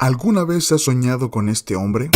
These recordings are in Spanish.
¿Alguna vez has soñado con este hombre?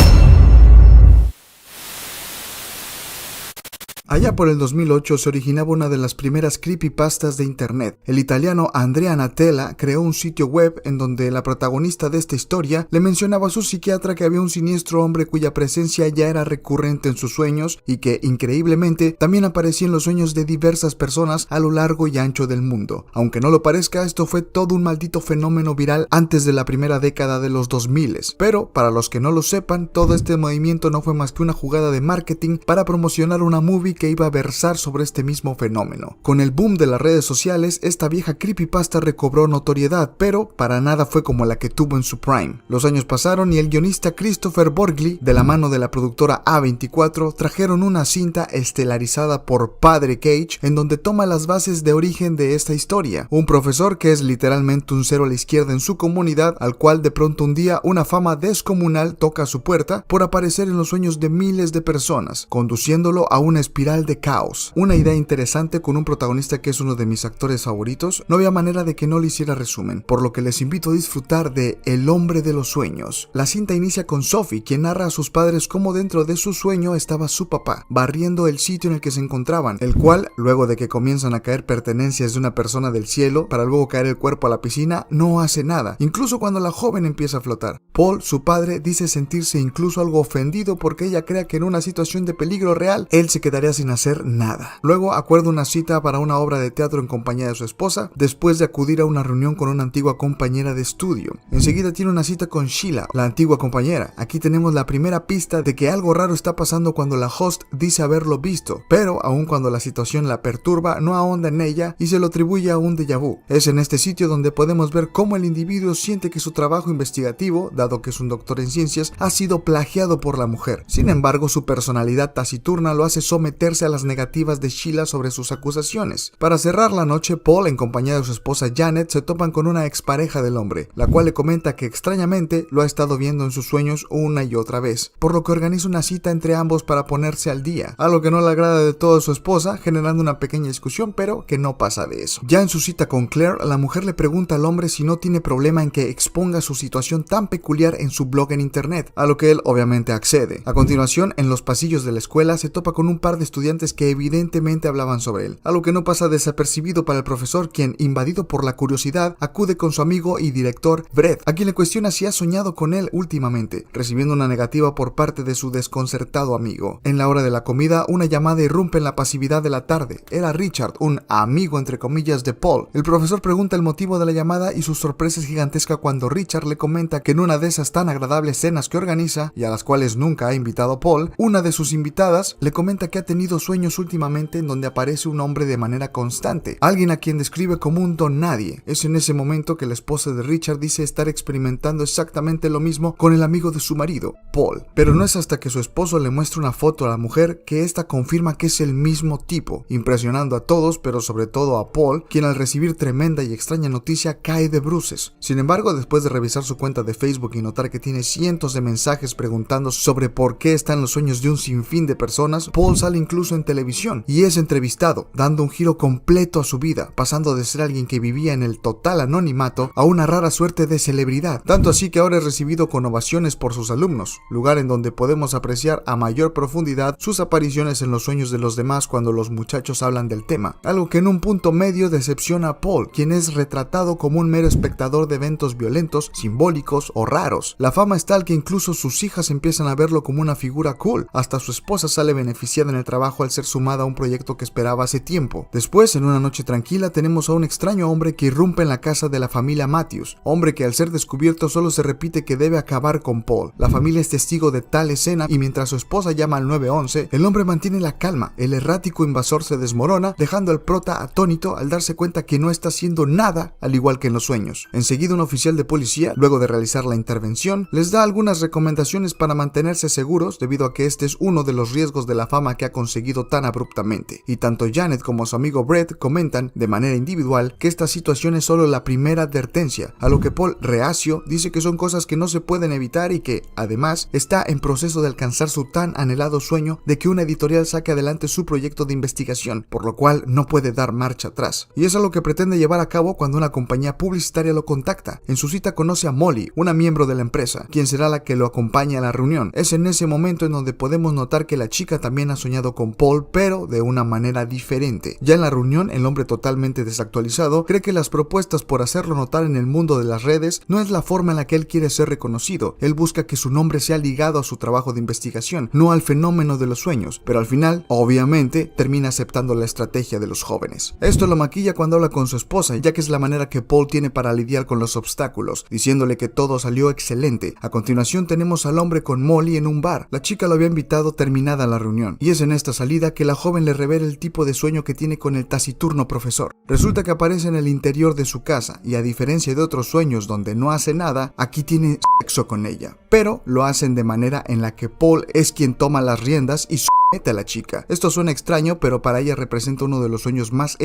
Allá por el 2008 se originaba una de las primeras creepypastas de internet. El italiano Andrea Natella creó un sitio web en donde la protagonista de esta historia le mencionaba a su psiquiatra que había un siniestro hombre cuya presencia ya era recurrente en sus sueños y que, increíblemente, también aparecía en los sueños de diversas personas a lo largo y ancho del mundo. Aunque no lo parezca, esto fue todo un maldito fenómeno viral antes de la primera década de los 2000. Pero, para los que no lo sepan, todo este movimiento no fue más que una jugada de marketing para promocionar una movie que iba a versar sobre este mismo fenómeno. Con el boom de las redes sociales, esta vieja creepypasta recobró notoriedad, pero para nada fue como la que tuvo en su prime. Los años pasaron y el guionista Christopher Borgli, de la mano de la productora A24, trajeron una cinta estelarizada por Padre Cage, en donde toma las bases de origen de esta historia. Un profesor que es literalmente un cero a la izquierda en su comunidad, al cual de pronto un día una fama descomunal toca a su puerta por aparecer en los sueños de miles de personas, conduciéndolo a una espiral de caos. Una idea interesante con un protagonista que es uno de mis actores favoritos. No había manera de que no le hiciera resumen, por lo que les invito a disfrutar de El hombre de los sueños. La cinta inicia con Sophie, quien narra a sus padres cómo dentro de su sueño estaba su papá, barriendo el sitio en el que se encontraban, el cual, luego de que comienzan a caer pertenencias de una persona del cielo, para luego caer el cuerpo a la piscina, no hace nada, incluso cuando la joven empieza a flotar. Paul, su padre, dice sentirse incluso algo ofendido porque ella crea que en una situación de peligro real, él se quedaría sin hacer nada. Luego acuerda una cita para una obra de teatro en compañía de su esposa, después de acudir a una reunión con una antigua compañera de estudio. Enseguida tiene una cita con Sheila, la antigua compañera. Aquí tenemos la primera pista de que algo raro está pasando cuando la host dice haberlo visto, pero aun cuando la situación la perturba, no ahonda en ella y se lo atribuye a un déjà vu. Es en este sitio donde podemos ver cómo el individuo siente que su trabajo investigativo, dado que es un doctor en ciencias, ha sido plagiado por la mujer. Sin embargo, su personalidad taciturna lo hace someterse a las negativas de Sheila sobre sus acusaciones. Para cerrar la noche, Paul, en compañía de su esposa Janet, se topan con una expareja del hombre, la cual le comenta que extrañamente lo ha estado viendo en sus sueños una y otra vez, por lo que organiza una cita entre ambos para ponerse al día, algo que no le agrada de todo a su esposa, generando una pequeña discusión, pero que no pasa de eso. Ya en su cita con Claire, la mujer le pregunta al hombre si no tiene problema en que exponga su situación tan peculiar en su blog en internet, a lo que él obviamente accede. A continuación, en los pasillos de la escuela se topa con un par de estudiantes que evidentemente hablaban sobre él, algo que no pasa desapercibido para el profesor, quien, invadido por la curiosidad, acude con su amigo y director Brett, a quien le cuestiona si ha soñado con él últimamente, recibiendo una negativa por parte de su desconcertado amigo. En la hora de la comida, una llamada irrumpe en la pasividad de la tarde. Era Richard, un amigo entre comillas de Paul. El profesor pregunta el motivo de la llamada y su sorpresa es gigantesca cuando Richard le comenta que en una de esas tan agradables cenas que organiza, y a las cuales nunca ha invitado a Paul, una de sus invitadas le comenta que ha tenido sueños últimamente en donde aparece un hombre de manera constante, alguien a quien describe como un don nadie. Es en ese momento que la esposa de Richard dice estar experimentando exactamente lo mismo con el amigo de su marido, Paul. Pero no es hasta que su esposo le muestra una foto a la mujer que ésta confirma que es el mismo tipo, impresionando a todos, pero sobre todo a Paul, quien al recibir tremenda y extraña noticia cae de bruces. Sin embargo, después de revisar su cuenta de Facebook y notar que tiene cientos de mensajes preguntando sobre por qué está en los sueños de un sinfín de personas, Paul sale incluso en televisión y es entrevistado, dando un giro completo a su vida, pasando de ser alguien que vivía en el total anonimato a una rara suerte de celebridad, tanto así que ahora es recibido con ovaciones por sus alumnos, lugar en donde podemos apreciar a mayor profundidad sus apariciones en los sueños de los demás cuando los muchachos hablan del tema, algo que en un punto medio decepciona a Paul, quien es retratado como un mero espectador de eventos violentos, simbólicos o raros. La fama es tal que incluso sus hijas empiezan a verlo como una figura cool, hasta su esposa sale beneficiada en el trabajo al ser sumada a un proyecto que esperaba hace tiempo. Después, en una noche tranquila, tenemos a un extraño hombre que irrumpe en la casa de la familia Matthews, hombre que al ser descubierto solo se repite que debe acabar con Paul. La familia es testigo de tal escena y mientras su esposa llama al 911, el hombre mantiene la calma, el errático invasor se desmorona, dejando al prota atónito al darse cuenta que no está haciendo nada, al igual que en los sueños. Enseguida un oficial de policía, luego de realizar la intervención, les da algunas recomendaciones para mantenerse seguros debido a que este es uno de los riesgos de la fama que ha conseguido conseguido tan abruptamente, y tanto Janet como su amigo Brett comentan de manera individual que esta situación es solo la primera advertencia, a lo que Paul, reacio, dice que son cosas que no se pueden evitar y que, además, está en proceso de alcanzar su tan anhelado sueño de que una editorial saque adelante su proyecto de investigación, por lo cual no puede dar marcha atrás. Y eso es lo que pretende llevar a cabo cuando una compañía publicitaria lo contacta. En su cita conoce a Molly, una miembro de la empresa, quien será la que lo acompañe a la reunión. Es en ese momento en donde podemos notar que la chica también ha soñado con Paul, pero de una manera diferente. Ya en la reunión, el hombre totalmente desactualizado cree que las propuestas por hacerlo notar en el mundo de las redes no es la forma en la que él quiere ser reconocido. Él busca que su nombre sea ligado a su trabajo de investigación, no al fenómeno de los sueños, pero al final, obviamente, termina aceptando la estrategia de los jóvenes. Esto lo maquilla cuando habla con su esposa, ya que es la manera que Paul tiene para lidiar con los obstáculos, diciéndole que todo salió excelente. A continuación tenemos al hombre con Molly en un bar. La chica lo había invitado terminada la reunión, y es en esta salida que la joven le revela el tipo de sueño que tiene con el taciturno profesor. Resulta que aparece en el interior de su casa, y a diferencia de otros sueños donde no hace nada, aquí tiene sexo con ella, pero lo hacen de manera en la que Paul es quien toma las riendas y somete a la chica. Esto suena extraño, pero para ella representa uno de los sueños más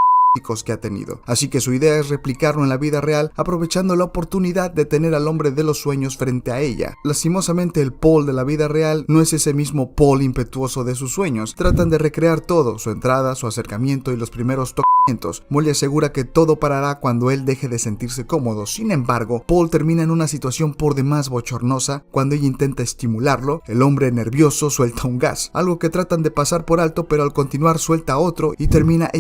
que ha tenido, así que su idea es replicarlo en la vida real, aprovechando la oportunidad de tener al hombre de los sueños frente a ella. Lastimosamente, el Paul de la vida real no es ese mismo Paul impetuoso de sus sueños. Tratan de recrear todo, su entrada, su acercamiento y los primeros tocamientos. Molly asegura que todo parará cuando él deje de sentirse cómodo. Sin embargo, Paul termina en una situación por demás bochornosa. Cuando ella intenta estimularlo, el hombre nervioso suelta un gas, algo que tratan de pasar por alto, pero al continuar suelta otro y termina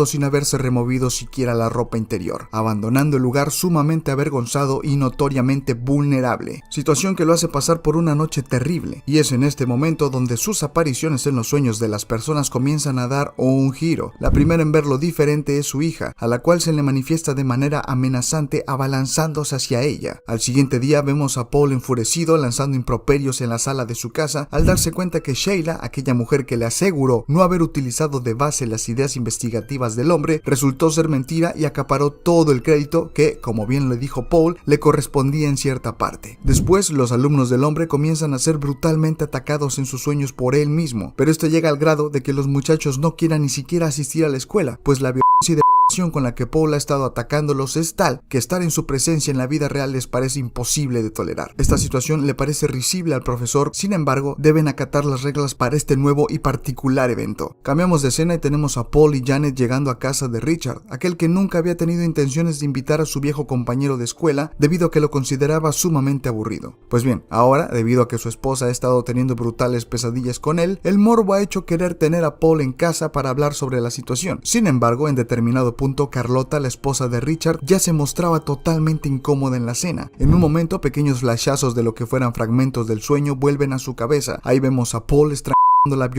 sin haberse removido siquiera la ropa interior, abandonando el lugar sumamente avergonzado y notoriamente vulnerable, situación que lo hace pasar por una noche terrible. Y es en este momento donde sus apariciones en los sueños de las personas comienzan a dar un giro. La primera en verlo diferente es su hija, a la cual se le manifiesta de manera amenazante abalanzándose hacia ella. Al siguiente día vemos a Paul enfurecido lanzando improperios en la sala de su casa al darse cuenta que Sheila, aquella mujer que le aseguró no haber utilizado de base las ideas investigativas del hombre, resultó ser mentira y acaparó todo el crédito que, como bien le dijo Paul, le correspondía en cierta parte. Después, los alumnos del hombre comienzan a ser brutalmente atacados en sus sueños por él mismo, pero esto llega al grado de que los muchachos no quieran ni siquiera asistir a la escuela, pues la violencia y con la que Paul ha estado atacándolos es tal que estar en su presencia en la vida real les parece imposible de tolerar. Esta situación le parece risible al profesor, sin embargo, deben acatar las reglas para este nuevo y particular evento. Cambiamos de escena y tenemos a Paul y Janet llegando a casa de Richard, aquel que nunca había tenido intenciones de invitar a su viejo compañero de escuela debido a que lo consideraba sumamente aburrido. Pues bien, ahora, debido a que su esposa ha estado teniendo brutales pesadillas con él, el morbo ha hecho querer tener a Paul en casa para hablar sobre la situación. Sin embargo, en determinado punto, Carlota, la esposa de Richard, ya se mostraba totalmente incómoda en la cena. En un momento, pequeños flashazos de lo que fueran fragmentos del sueño vuelven a su cabeza. Ahí vemos a Paul estrangulándola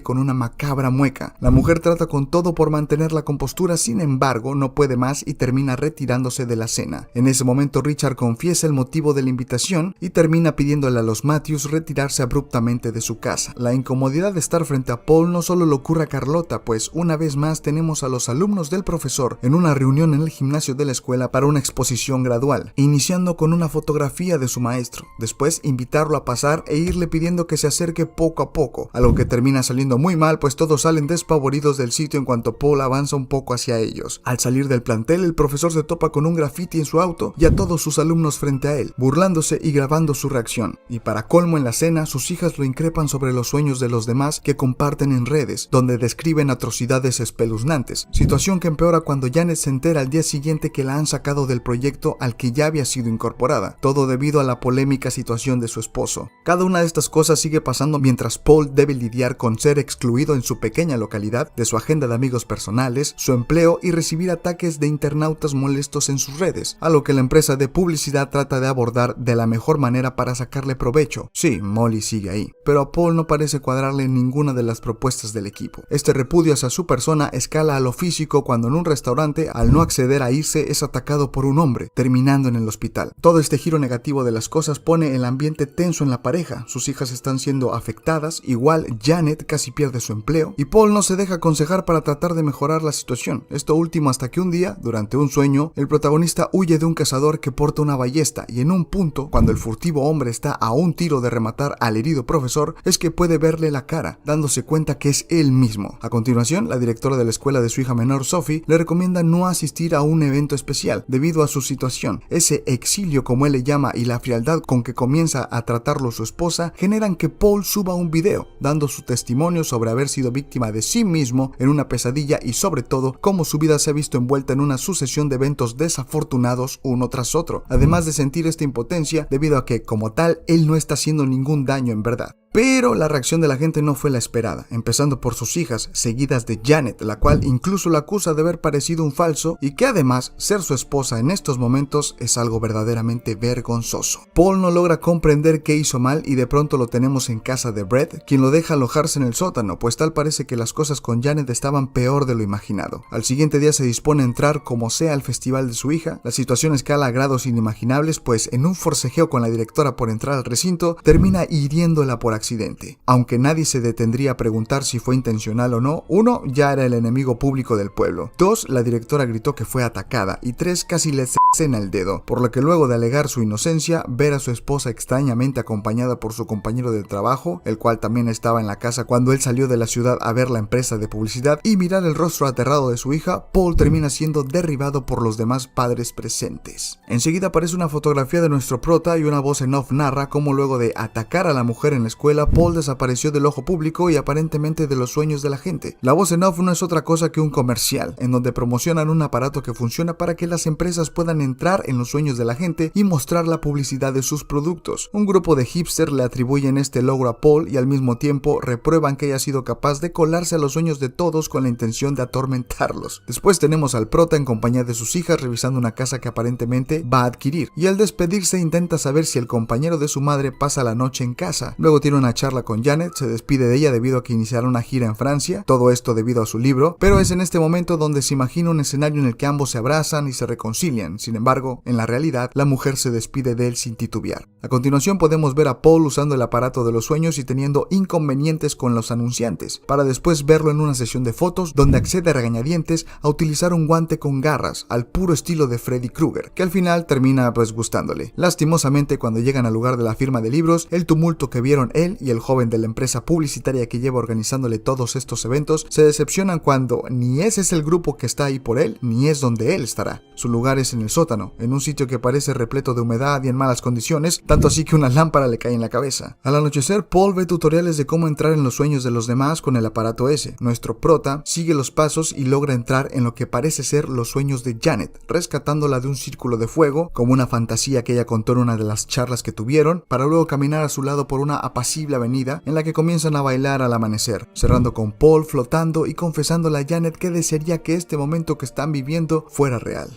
con una macabra mueca. La mujer trata con todo por mantener la compostura, sin embargo no puede más y termina retirándose de la cena. En ese momento Richard confiesa el motivo de la invitación y termina pidiéndole a los Matthews retirarse abruptamente de su casa. La incomodidad de estar frente a Paul no solo le ocurre a Carlota, pues una vez más tenemos a los alumnos del profesor en una reunión en el gimnasio de la escuela para una exposición gradual, iniciando con una fotografía de su maestro, después invitarlo a pasar e irle pidiendo que se acerque poco a poco, algo que termina saliendo muy mal, pues todos salen despavoridos del sitio en cuanto Paul avanza un poco hacia ellos. Al salir del plantel, el profesor se topa con un graffiti en su auto y a todos sus alumnos frente a él, burlándose y grabando su reacción. Y para colmo, en la cena, sus hijas lo increpan sobre los sueños de los demás que comparten en redes, donde describen atrocidades espeluznantes, situación que empeora cuando Janet se entera al día siguiente que la han sacado del proyecto al que ya había sido incorporada, todo debido a la polémica situación de su esposo. Cada una de estas cosas sigue pasando mientras Paul debe lidiar con ser excluido en su pequeña localidad, de su agenda de amigos personales, su empleo y recibir ataques de internautas molestos en sus redes, a lo que la empresa de publicidad trata de abordar de la mejor manera para sacarle provecho. Sí, Molly sigue ahí, pero a Paul no parece cuadrarle ninguna de las propuestas del equipo. Este repudio hacia su persona escala a lo físico cuando en un restaurante, al no acceder a irse, es atacado por un hombre, terminando en el hospital. Todo este giro negativo de las cosas pone el ambiente tenso en la pareja. Sus hijas están siendo afectadas, igual Janet Janet casi pierde su empleo y Paul no se deja aconsejar para tratar de mejorar la situación. Esto último hasta que un día, durante un sueño, el protagonista huye de un cazador que porta una ballesta y en un punto, cuando el furtivo hombre está a un tiro de rematar al herido profesor, es que puede verle la cara, dándose cuenta que es él mismo. A continuación, la directora de la escuela de su hija menor, Sophie, le recomienda no asistir a un evento especial debido a su situación. Ese exilio, como él le llama, y la frialdad con que comienza a tratarlo su esposa generan que Paul suba un video, dando su testimonio sobre haber sido víctima de sí mismo en una pesadilla y sobre todo cómo su vida se ha visto envuelta en una sucesión de eventos desafortunados uno tras otro, además de sentir esta impotencia debido a que, como tal, él no está haciendo ningún daño en verdad. Pero la reacción de la gente no fue la esperada, empezando por sus hijas, seguidas de Janet, la cual incluso la acusa de haber parecido un falso y que además ser su esposa en estos momentos es algo verdaderamente vergonzoso. Paul no logra comprender qué hizo mal y de pronto lo tenemos en casa de Brett, quien lo deja alojarse en el sótano, pues tal parece que las cosas con Janet estaban peor de lo imaginado. Al siguiente día se dispone a entrar como sea al festival de su hija. La situación escala a grados inimaginables, pues en un forcejeo con la directora por entrar al recinto, termina hiriéndola por accidente. Aunque nadie se detendría a preguntar si fue intencional o no, 1. Ya era el enemigo público del pueblo. 2. La directora gritó que fue atacada. Y 3. Casi le cena el dedo, por lo que luego de alegar su inocencia, ver a su esposa extrañamente acompañada por su compañero de trabajo, el cual también estaba en la casa cuando él salió de la ciudad a ver la empresa de publicidad, y mirar el rostro aterrado de su hija, Paul termina siendo derribado por los demás padres presentes. Enseguida aparece una fotografía de nuestro prota y una voz en off narra cómo luego de atacar a la mujer en la escuela, Paul desapareció del ojo público y aparentemente de los sueños de la gente. La voz en off no es otra cosa que un comercial, en donde promocionan un aparato que funciona para que las empresas puedan entrar en los sueños de la gente y mostrar la publicidad de sus productos. Un grupo de hipsters le atribuyen este logro a Paul y al mismo tiempo reprueban que haya sido capaz de colarse a los sueños de todos con la intención de atormentarlos. Después tenemos al prota en compañía de sus hijas revisando una casa que aparentemente va a adquirir, y al despedirse intenta saber si el compañero de su madre pasa la noche en casa. Luego tiene una charla con Janet, se despide de ella debido a que iniciará una gira en Francia, todo esto debido a su libro, pero es en este momento donde se imagina un escenario en el que ambos se abrazan y se reconcilian. Sin embargo, en la realidad, la mujer se despide de él sin titubear. A continuación podemos ver a Paul usando el aparato de los sueños y teniendo inconvenientes con los anunciantes, para después verlo en una sesión de fotos donde accede a regañadientes a utilizar un guante con garras, al puro estilo de Freddy Krueger, que al final termina gustándole. Lastimosamente, cuando llegan al lugar de la firma de libros, el tumulto que vieron él y el joven de la empresa publicitaria que lleva organizándole todos estos eventos se decepcionan cuando ni ese es el grupo que está ahí por él, ni es donde él estará. Su lugar es en el sótano, en un sitio que parece repleto de humedad y en malas condiciones, tanto así que una lámpara le cae en la cabeza. Al anochecer, Paul ve tutoriales de cómo entrar en los sueños de los demás con el aparato ese. Nuestro prota sigue los pasos y logra entrar en lo que parece ser los sueños de Janet, rescatándola de un círculo de fuego, como una fantasía que ella contó en una de las charlas que tuvieron, para luego caminar a su lado por una apacible avenida en la que comienzan a bailar al amanecer, cerrando con Paul flotando y confesándole a Janet que desearía que este momento que están viviendo fuera real.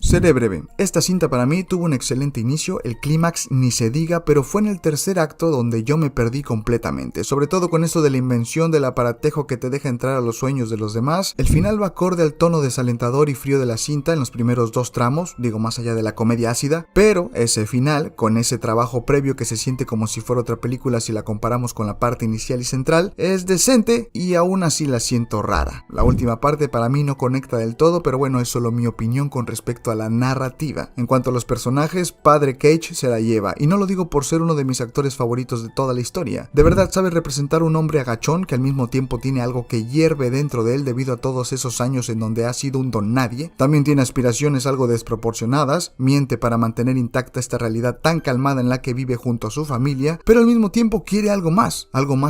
Seré breve. Esta cinta para mí tuvo un excelente inicio, el clímax ni se diga, pero fue en el tercer acto donde yo me perdí completamente, sobre todo con esto de la invención del aparatejo que te deja entrar a los sueños de los demás. El final va acorde al tono desalentador y frío de la cinta en los primeros dos tramos, digo más allá de la comedia ácida, pero ese final, con ese trabajo previo que se siente como si fuera otra película si la comparamos con la parte inicial y central, es decente y aún así la siento rara. La última parte para mí no conecta del todo, pero bueno, es solo mi opinión con respecto a la narrativa. En cuanto a los personajes, Padre Cage se la lleva, y no lo digo por ser uno de mis actores favoritos de toda la historia. De verdad sabe representar un hombre agachón que al mismo tiempo tiene algo que hierve dentro de él debido a todos esos años en donde ha sido un don nadie. También tiene aspiraciones algo desproporcionadas, miente para mantener intacta esta realidad tan calmada en la que vive junto a su familia, pero al mismo tiempo quiere algo más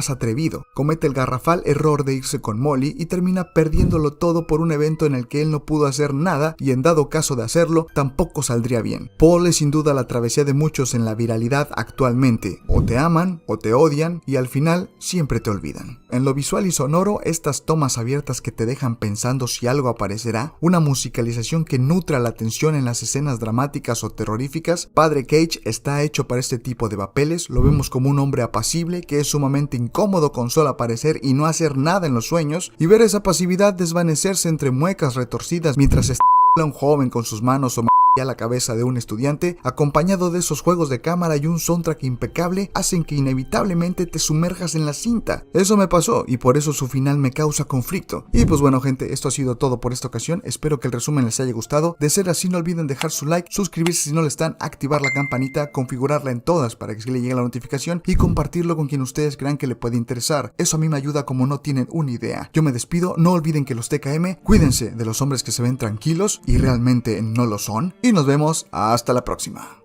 atrevido. Comete el garrafal error de irse con Molly y termina perdiéndolo todo por un evento en el que él no pudo hacer nada y en dado caso de hacerlo, tampoco saldría bien. Paul es sin duda la travesía de muchos en la viralidad actualmente. O te aman, o te odian, y al final siempre te olvidan. En lo visual y sonoro, estas tomas abiertas que te dejan pensando si algo aparecerá, una musicalización que nutra la tensión en las escenas dramáticas o terroríficas. Padre Cage está hecho para este tipo de papeles. Lo vemos como un hombre apacible que es sumamente incómodo con solo aparecer y no hacer nada en los sueños, y ver esa pasividad desvanecerse entre muecas retorcidas mientras está un joven con sus manos o a la cabeza de un estudiante, acompañado de esos juegos de cámara y un soundtrack impecable, hacen que inevitablemente te sumerjas en la cinta. Eso me pasó y por eso su final me causa conflicto. Y pues bueno gente, esto ha sido todo por esta ocasión, espero que el resumen les haya gustado. De ser así, no olviden dejar su like, suscribirse si no lo están, activar la campanita, configurarla en todas para que le llegue la notificación y compartirlo con quien ustedes crean que le puede interesar. Eso a mí me ayuda como no tienen una idea. Yo me despido, no olviden que los TKM, cuídense de los hombres que se ven tranquilos y realmente no lo son. Y nos vemos hasta la próxima.